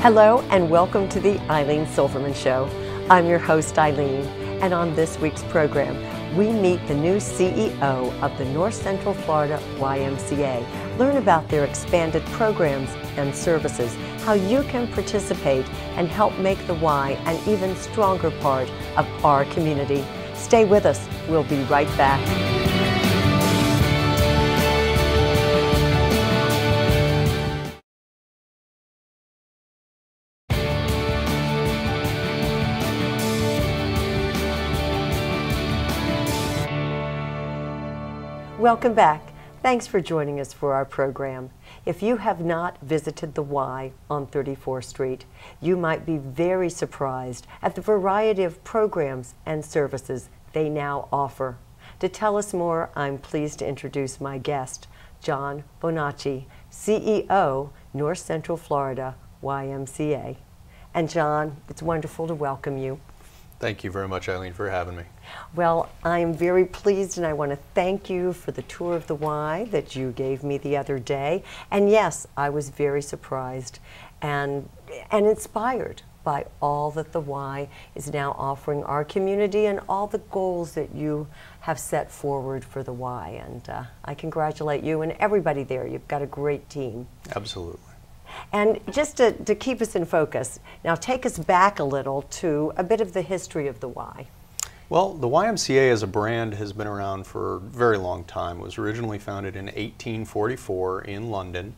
Hello and welcome to the Ilene Silverman Show. I'm your host, Ilene, and on this week's program, we meet the new CEO of the North Central Florida YMCA. Learn about their expanded programs and services, how you can participate and help make the Y an even stronger part of our community. Stay with us. We'll be right back. Welcome back. Thanks for joining us for our program. If you have not visited the Y on 34th Street, you might be very surprised at the variety of programs and services they now offer. To tell us more, I'm pleased to introduce my guest, John Bonacci, CEO, North Central Florida YMCA. And John, it's wonderful to welcome you. Thank you very much, Ilene, for having me. Well, I'm very pleased, and I want to thank you for the tour of the Y that you gave me the other day. And yes, I was very surprised and inspired by all that the Y is now offering our community and all the goals that you have set forward for the Y. And I congratulate you and everybody there. You've got a great team. Absolutely. And just to keep us in focus, now take us back a little to a bit of the history of the Y. Well, the YMCA as a brand has been around for a very long time. It was originally founded in 1844 in London,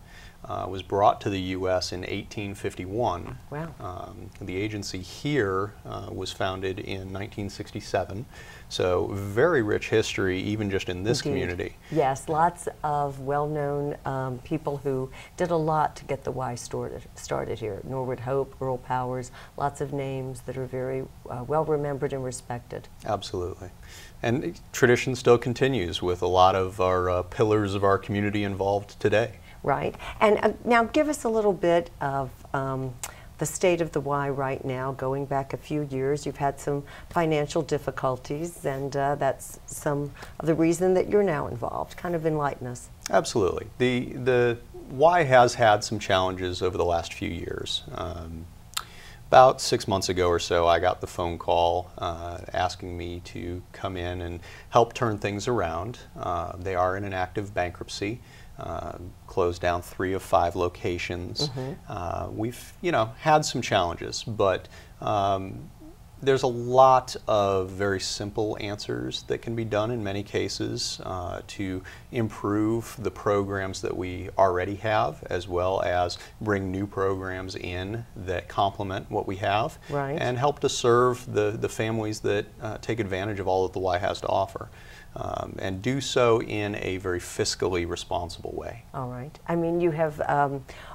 was brought to the U.S. in 1851. Wow. The agency here was founded in 1967, so very rich history even just in this community. Yes, lots of well-known people who did a lot to get the Y started here. Norwood Hope, Earl Powers, lots of names that are very well remembered and respected. Absolutely. And tradition still continues with a lot of our pillars of our community involved today. Right. And now give us a little bit of the state of the Y right now, going back a few years. You've had some financial difficulties, and that's some of the reason that you're now involved. Kind of enlighten us. Absolutely. The Y has had some challenges over the last few years. About 6 months ago or so, I got the phone call asking me to come in and help turn things around. They are in an active bankruptcy. Closed down 3 of 5 locations. We've, had some challenges, but there's a lot of very simple answers that can be done in many cases to improve the programs that we already have, as well as bring new programs in that complement what we have, right, and help to serve the families that take advantage of all that the Y has to offer. And do so in a very fiscally responsible way. All right. I mean, you have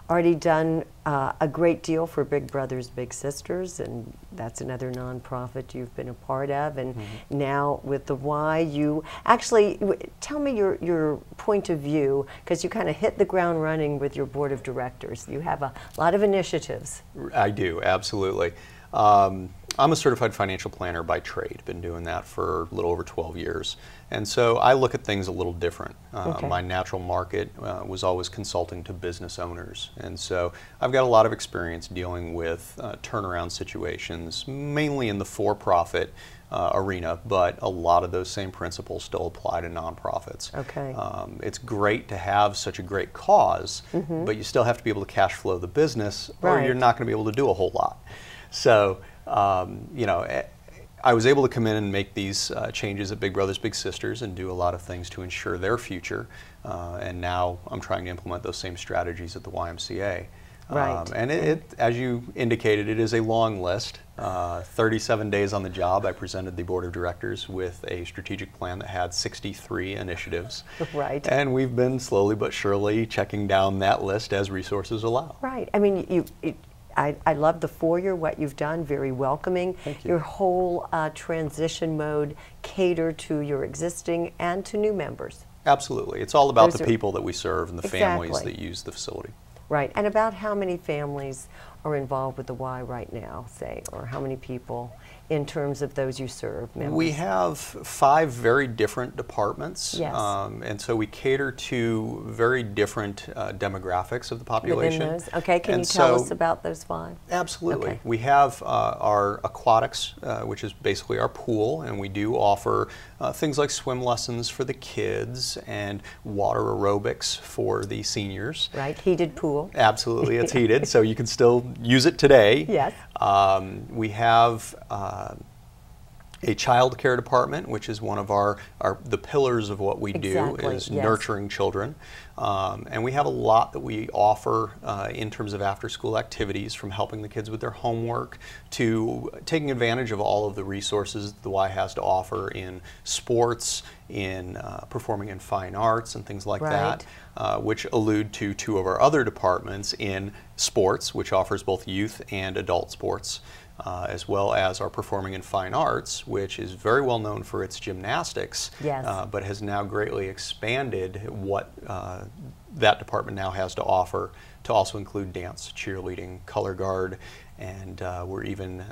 already done a great deal for Big Brothers Big Sisters, and that's another nonprofit you've been a part of. And now with the Y, you actually tell me your point of view, because you kind of hit the ground running with your board of directors. You have a lot of initiatives. I do, absolutely. I'm a certified financial planner by trade. Been doing that for a little over 12 years. And so I look at things a little different. Okay. My natural market was always consulting to business owners. And so I've got a lot of experience dealing with turnaround situations, mainly in the for-profit arena, but a lot of those same principles still apply to nonprofits. Okay. It's great to have such a great cause, but you still have to be able to cash flow the business, or Right. you're not going to be able to do a whole lot. So, I was able to come in and make these changes at Big Brothers Big Sisters and do a lot of things to ensure their future. And now I'm trying to implement those same strategies at the YMCA. Right. And as you indicated, it is a long list. 37 days on the job, I presented the board of directors with a strategic plan that had 63 initiatives. Right. And we've been slowly but surely checking down that list as resources allow. Right. I mean, I love the foyer, what you've done, very welcoming. Thank you. Your whole transition mode catered to your existing and to new members. Absolutely. It's all about Those the people that we serve and the families that use the facility. Right. And about how many families are involved with the Y right now, say, or how many people in terms of those you serve? Members? We have 5 very different departments, yes. And so we cater to very different demographics of the population. Within those? Okay, can you tell us about those 5? Absolutely. Okay. We have our aquatics, which is basically our pool, and we do offer things like swim lessons for the kids and water aerobics for the seniors. Right, heated pool. Absolutely, it's heated, so you can still use it today. Yes. We have a child care department, which is one of the pillars of what we do, is yes. nurturing children. And we have a lot that we offer in terms of after-school activities, from helping the kids with their homework to taking advantage of all of the resources the Y has to offer in sports, in performing in fine arts and things like right. that, which allude to 2 of our other departments in sports, which offers both youth and adult sports. As well as our performing in fine arts, which is very well known for its gymnastics, yes. But has now greatly expanded what that department now has to offer to also include dance, cheerleading, color guard, and we're even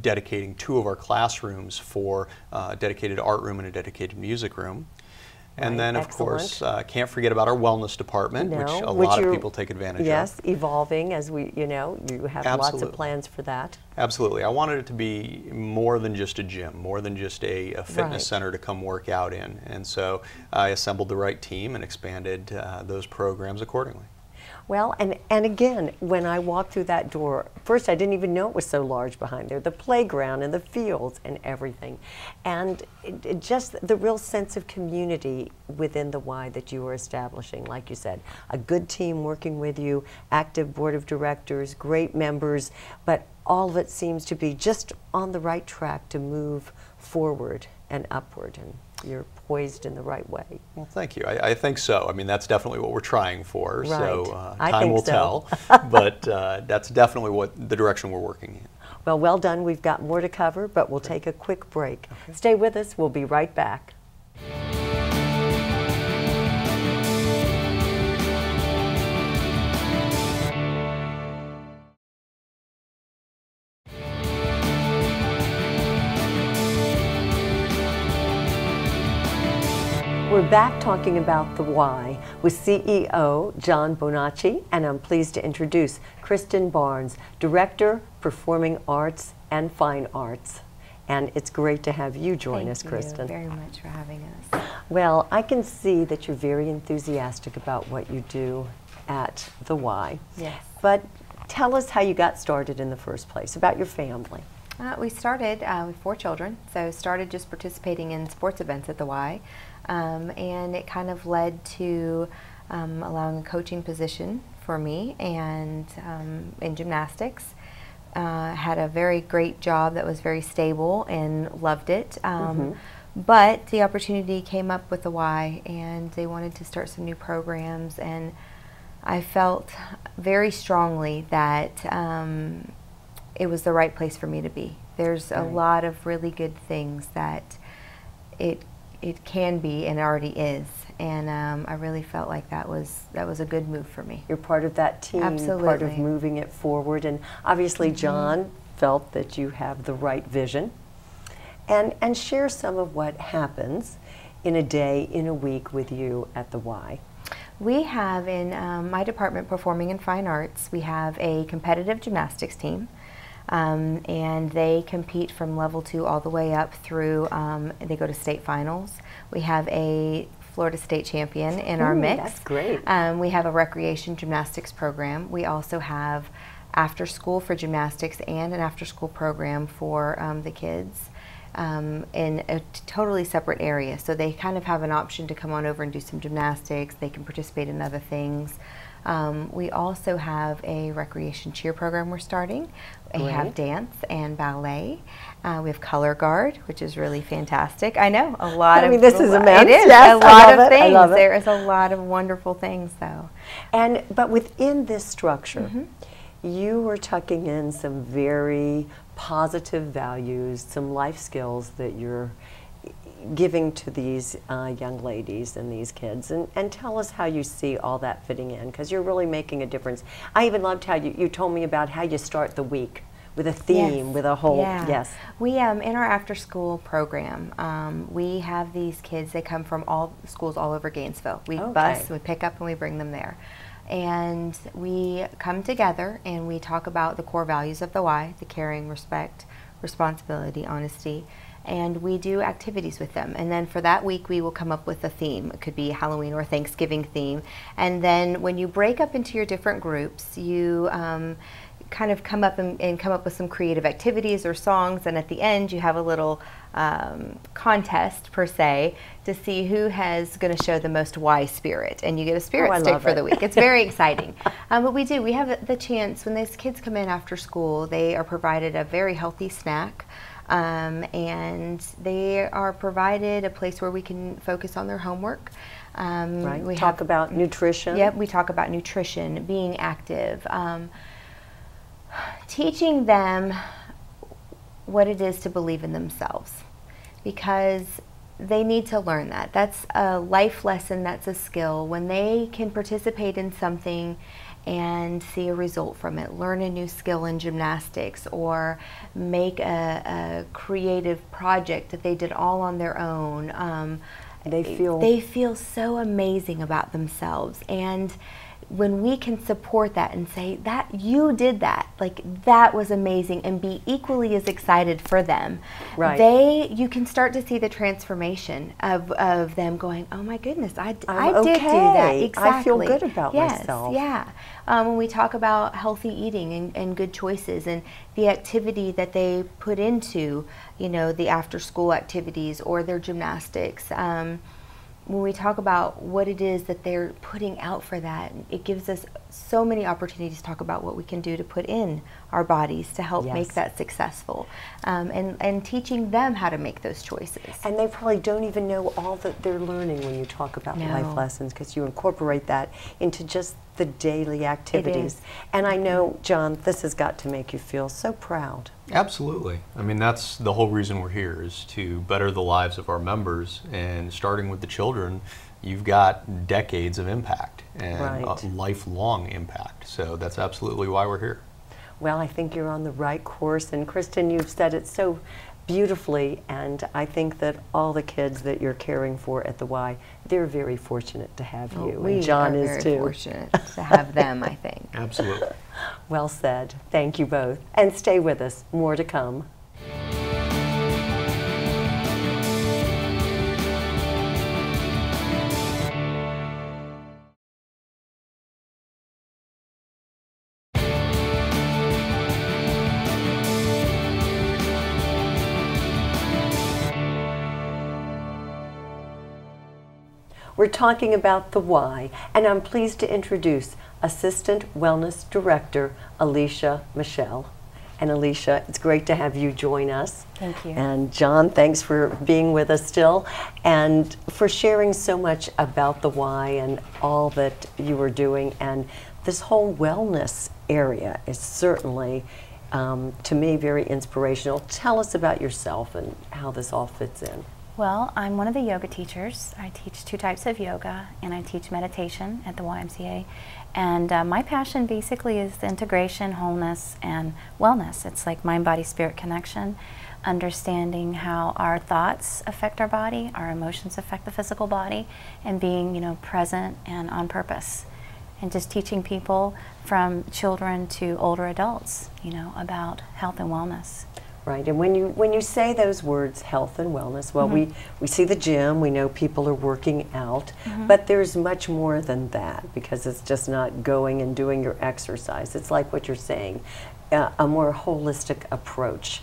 dedicating 2 of our classrooms for a dedicated art room and a dedicated music room. And then, of course, can't forget about our wellness department, which a lot of people take advantage of. Yes, evolving as you have Absolutely. lots of plans for that. Absolutely. I wanted it to be more than just a gym, more than just a fitness right. center to come work out in. And so I assembled the right team and expanded those programs accordingly. Well, and again, when I walked through that door, first I didn't even know it was so large behind there, the playground and the fields and everything. And just the real sense of community within the Y that you were establishing, like you said, a good team working with you, active board of directors, great members, but all of it seems to be just on the right track to move forward and upward, and you're poised in the right way. Well, thank you. I think so. I mean, that's definitely what we're trying for. Right. So time will tell. But that's definitely the direction we're working in. Well done. We've got more to cover, but we'll take a quick break. Okay. Stay with us. We'll be right back. We're back talking about the Y with CEO John Bonacci, and I'm pleased to introduce Kristen Barnes, Director, Performing Arts and Fine Arts. And it's great to have you join us, Kristen. Thank you very much for having us. Well, I can see that you're very enthusiastic about what you do at the Y. Yes. But tell us how you got started in the first place, about your family. We started with 4 children, so started just participating in sports events at the Y. And it kind of led to allowing a coaching position for me and in gymnastics. Had a very great job that was very stable and loved it. But the opportunity came up with the Y, and they wanted to start some new programs, and I felt very strongly that it was the right place for me to be. There's a lot of really good things that it can be and already is, and I really felt like that was a good move for me. You're part of that team, Absolutely. part of moving it forward, and obviously John felt that you have the right vision. And share some of what happens in a day, in a week with you at the Y. We have in my department, Performing in Fine Arts, we have a competitive gymnastics team. And they compete from level 2 all the way up through, they go to state finals. We have a Florida state champion in our mix. That's great. We have a recreation gymnastics program. We also have after school for gymnastics and an after school program for the kids in a totally separate area. So they kind of have an option to come on over and do some gymnastics. They can participate in other things. We also have a recreation cheer program we're starting. We have dance and ballet. We have color guard, which is really fantastic. I know, a lot of... this is immense. It is, yes, a lot of things. I love it. There is a lot of wonderful things, though. But within this structure, you were tucking in some very positive values, some life skills that you're giving to these young ladies and these kids, and tell us how you see all that fitting in, because you're really making a difference. I even loved how you told me about how you start the week with a theme, Yes. with a whole, Yeah. yes. We, in our after-school program, we have these kids, they come from all schools all over Gainesville. We bus, we pick up, and we bring them there. And we come together and we talk about the core values of the Y, the caring, respect, responsibility, honesty, and we do activities with them. And then for that week, we will come up with a theme. It could be Halloween or Thanksgiving theme. And then when you break up into your different groups, you kind of come up and come up with some creative activities or songs, and at the end you have a little contest per se to see who has going to show the most Y spirit, and you get a spirit stick for the week. It's very exciting. But we have the chance, when those kids come in after school, they are provided a very healthy snack, and they are provided a place where we can focus on their homework. Right. We talk about nutrition. Yep, we talk about nutrition, being active, teaching them what it is to believe in themselves, because they need to learn that. That's a life lesson, that's a skill. When they can participate in something and see a result from it, learn a new skill in gymnastics, or make a creative project that they did all on their own, they feel so amazing about themselves. And when we can support that and say that you did that, like that was amazing, and be equally as excited for them, right? You can start to see the transformation of them going, oh my goodness, I did okay. do that. Exactly. I feel good about myself. Yeah. When we talk about healthy eating and good choices, and the activity that they put into, the after school activities or their gymnastics, when we talk about what it is that they're putting out for that, it gives us so many opportunities to talk about what we can do to put in our bodies to help make that successful, and teaching them how to make those choices. And they probably don't even know all that they're learning when you talk about life lessons, because you incorporate that into just the daily activities. And I know, John, this has got to make you feel so proud. Absolutely. I mean, that's the whole reason we're here, is to better the lives of our members. And starting with the children, you've got decades of impact and a lifelong impact. So that's absolutely why we're here. Well, I think you're on the right course. And Kristen, you've said it so beautifully, and I think that all the kids that you're caring for at the Y, they're very fortunate to have you. And John is too. We are very fortunate to have them, I think. Absolutely. Well said. Thank you both. And stay with us. More to come. We're talking about the Y, and I'm pleased to introduce Assistant Wellness Director Alicia Michelle. And Alicia, it's great to have you join us. Thank you. And John, thanks for being with us still, and for sharing so much about the Y and all that you are doing. And this whole wellness area is certainly, to me, very inspirational. Tell us about yourself and how this all fits in. Well, I'm one of the yoga teachers. I teach 2 types of yoga, and I teach meditation at the YMCA. And my passion basically is the integration, wholeness, and wellness. It's like mind, body, spirit connection, understanding how our thoughts affect our body, our emotions affect the physical body, and being, present and on purpose. And just teaching people from children to older adults, about health and wellness. Right, and when you say those words, health and wellness, well, we see the gym, we know people are working out, but there's much more than that, because it's just not going and doing your exercise. It's like what you're saying, a more holistic approach.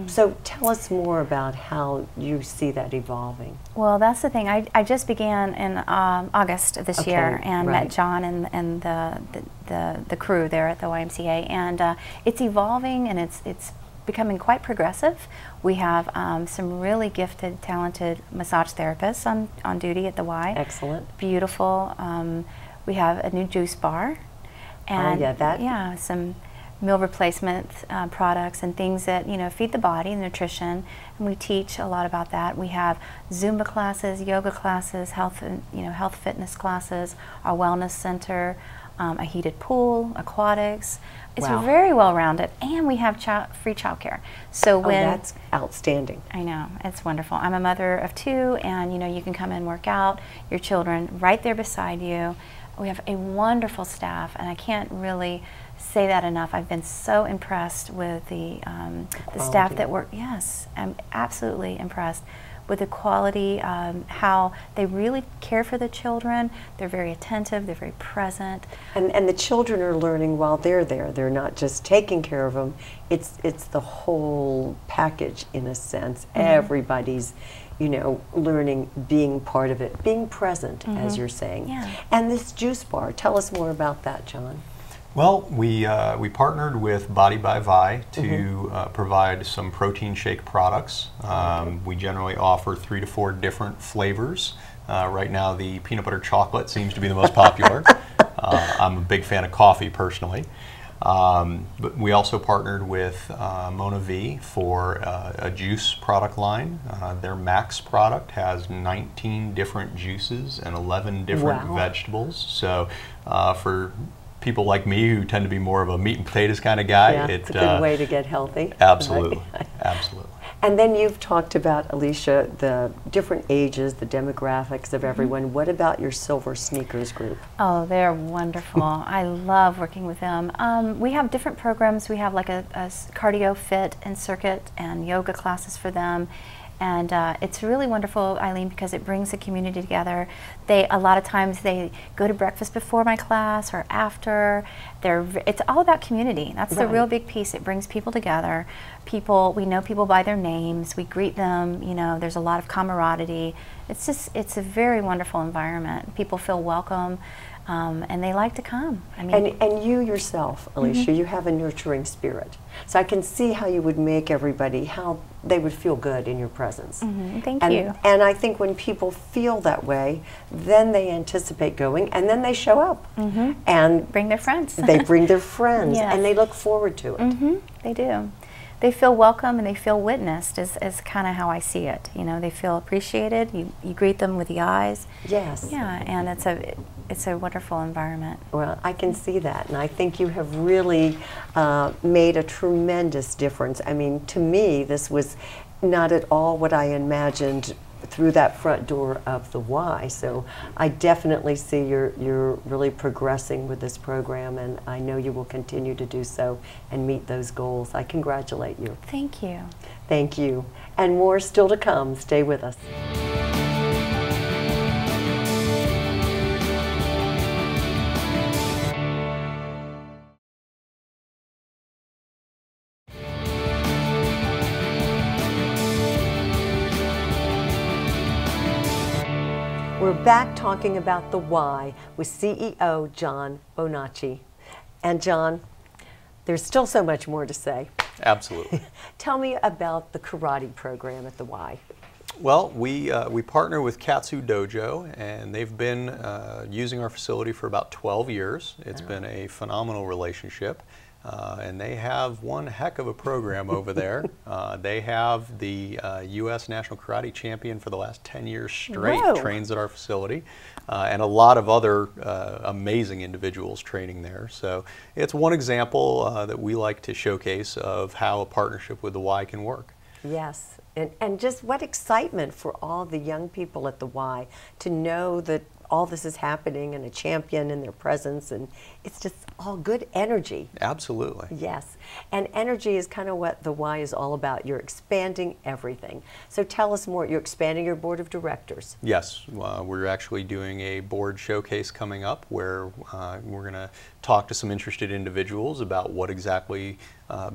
So tell us more about how you see that evolving. Well, that's the thing. I just began in August of this year, and met John and the crew there at the YMCA, and it's evolving, and it's becoming quite progressive. We have some really gifted, talented massage therapists on duty at the Y. Excellent. Beautiful. We have a new juice bar, and some meal replacement products and things that, you know, feed the body, nutrition, and we teach a lot about that. We have Zumba classes, yoga classes, health and, you know, health fitness classes, our wellness center, a heated pool, aquatics. It's Wow. very well rounded, and we have free childcare. So when that's outstanding. I know, it's wonderful. I'm a mother of 2, and you know, you can come and work out, your children right there beside you. We have a wonderful staff, and I can't really say that enough. I've been so impressed with the staff that work. Yes, I'm absolutely impressed with the quality, how they really care for the children. They're very attentive, they're very present. And the children are learning while they're there. They're not just taking care of them. It's the whole package in a sense. Everybody's, you know, learning, being part of it, being present, as you're saying. Yeah. And this juice bar, tell us more about that, John. Well, we partnered with Body by Vi to provide some protein shake products. We generally offer 3 to 4 different flavors. Right now, the peanut butter chocolate seems to be the most popular. I'm a big fan of coffee, personally. But we also partnered with Mona V for a juice product line. Their Max product has 19 different juices and 11 different vegetables. So for people like me who tend to be more of a meat and potatoes kind of guy, Yeah, it's a good way to get healthy. Absolutely, Right? absolutely. And then you've talked about, Alicia, the different ages, the demographics of everyone. What about your Silver Sneakers group? Oh, they're wonderful. I love working with them. We have different programs. We have like a cardio fit and circuit and yoga classes for them. And it's really wonderful, Eileen, because it brings the community together. A lot of times they go to breakfast before my class or after. It's all about community. That's the real big piece. It brings people together. We know people by their names. We greet them. You know, there's a lot of camaraderie. It's a very wonderful environment. People feel welcome. And they like to come. I mean, and you yourself, Alicia, you have a nurturing spirit. So I can see how you would make everybody, how they would feel good in your presence. Thank you. And I think when people feel that way, then they anticipate going, and then they show up. And bring their friends. They bring their friends, Yes. and they look forward to it. They do. They feel welcome and they feel witnessed is kind of how I see it. You know, they feel appreciated. You greet them with the eyes. Yes. Yeah, and it's a wonderful environment. Well, I can see that, and I think you have really made a tremendous difference. I mean, to me, this was not at all what I imagined through that front door of the Y. So I definitely see you're really progressing with this program, and I know you will continue to do so and meet those goals. I congratulate you. Thank you. Thank you. And more still to come. Stay with us. We're back talking about the Y with CEO John Bonacci. And John, there's still so much more to say. Absolutely. Tell me about the karate program at the Y. Well, we partner with Katsu Dojo, and they've been using our facility for about 12 years. It's been a phenomenal relationship. And they have one heck of a program over there. They have the U.S. National Karate Champion for the last 10 years straight trains at our facility, and a lot of other amazing individuals training there. So it's one example that we like to showcase of how a partnership with the Y can work. Yes, and just what excitement for all the young people at the Y to know that all this is happening and a champion in their presence, and it's just all good energy. Absolutely. Yes, and energy is kind of what the Y is all about. You're expanding everything. So tell us more. You're expanding your board of directors. Yes, we're actually doing a board showcase coming up where we're going to talk to some interested individuals about what exactly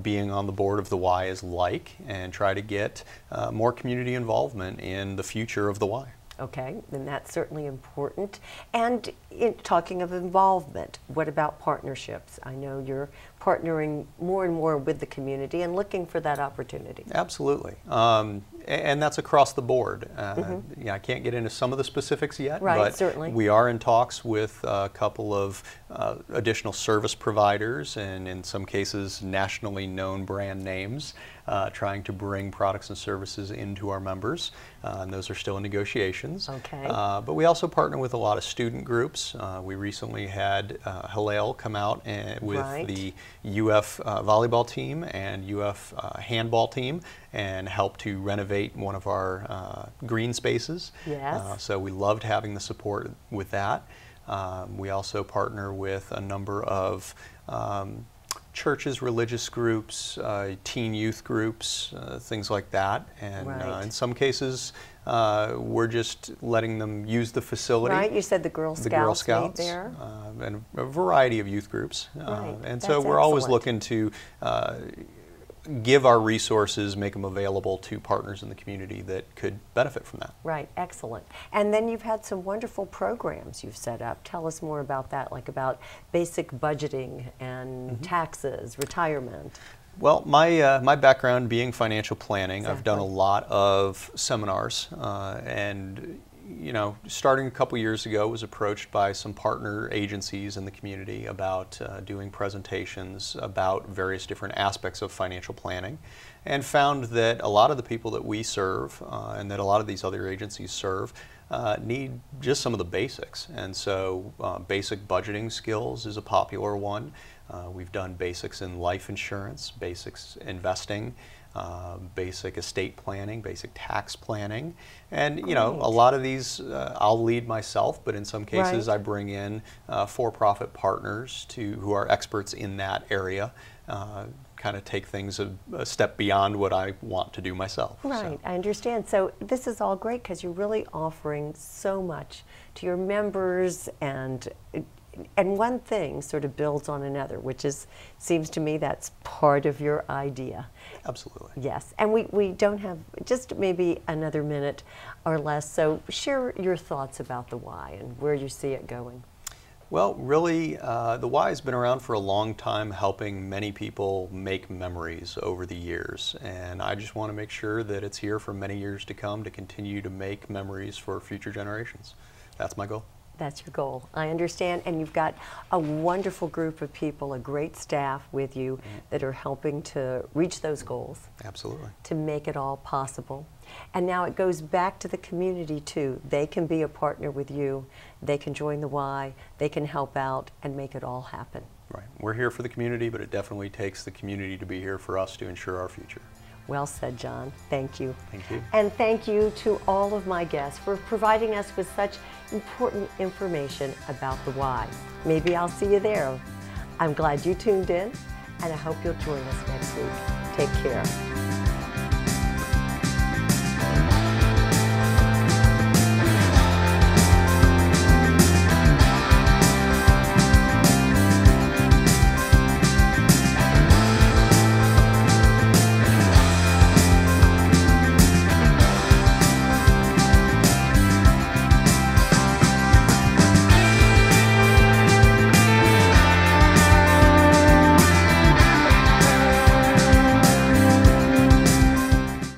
being on the board of the Y is like, and try to get more community involvement in the future of the Y. Okay, and that's certainly important. And talking of involvement, what about partnerships? I know you're partnering more and more with the community and looking for that opportunity. Absolutely. And that's across the board. Yeah, I can't get into some of the specifics yet, Right, but certainly. we are in talks with a couple of additional service providers, and in some cases nationally known brand names, trying to bring products and services into our members, and those are still in negotiations. Okay. But we also partner with a lot of student groups. We recently had Hillel come out with Right. the UF volleyball team and UF handball team and help to renovate one of our green spaces. Yes. So we loved having the support with that. We also partner with a number of churches, religious groups, teen youth groups, things like that. And Right. in some cases, we're just letting them use the facility. Right, you said the Girl The Girl Scouts meet Scouts, there. and a variety of youth groups. Right, And that's so we're always excellent. looking to give our resources, make them available to partners in the community that could benefit from that. Right, excellent. And then you've had some wonderful programs you've set up. Tell us more about that, like about basic budgeting and taxes, retirement. Well, my background being financial planning, I've done a Exactly. lot of seminars, and you know, starting a couple years ago, was approached by some partner agencies in the community about doing presentations about various different aspects of financial planning, and found that a lot of the people that we serve and that a lot of these other agencies serve need just some of the basics. And so basic budgeting skills is a popular one. We've done basics in life insurance, basics investing, basic estate planning, basic tax planning, and you know, a lot of these I'll lead myself, but in some cases Right. I bring in for-profit partners who are experts in that area, kind of take things a step beyond what I want to do myself. Right, So. I understand. So this is all great because you're really offering so much to your members, and one thing sort of builds on another, which is, seems to me that's part of your idea. Absolutely. Yes, and we don't have just maybe another minute or less, so share your thoughts about the Y and where you see it going. Well, really, the Y has been around for a long time, helping many people make memories over the years. And I just want to make sure that it's here for many years to come to continue to make memories for future generations. That's my goal. That's your goal. I understand, and you've got a wonderful group of people, a great staff with you that are helping to reach those goals, Absolutely. to make it all possible. And now it goes back to the community too. They can be a partner with you. They can join the Y. They can help out and make it all happen. Right. We're here for the community, but it definitely takes the community to be here for us to ensure our future. Well said, John. Thank you. Thank you. And thank you to all of my guests for providing us with such important information about the Y. Maybe I'll see you there. I'm glad you tuned in, and I hope you'll join us next week. Take care.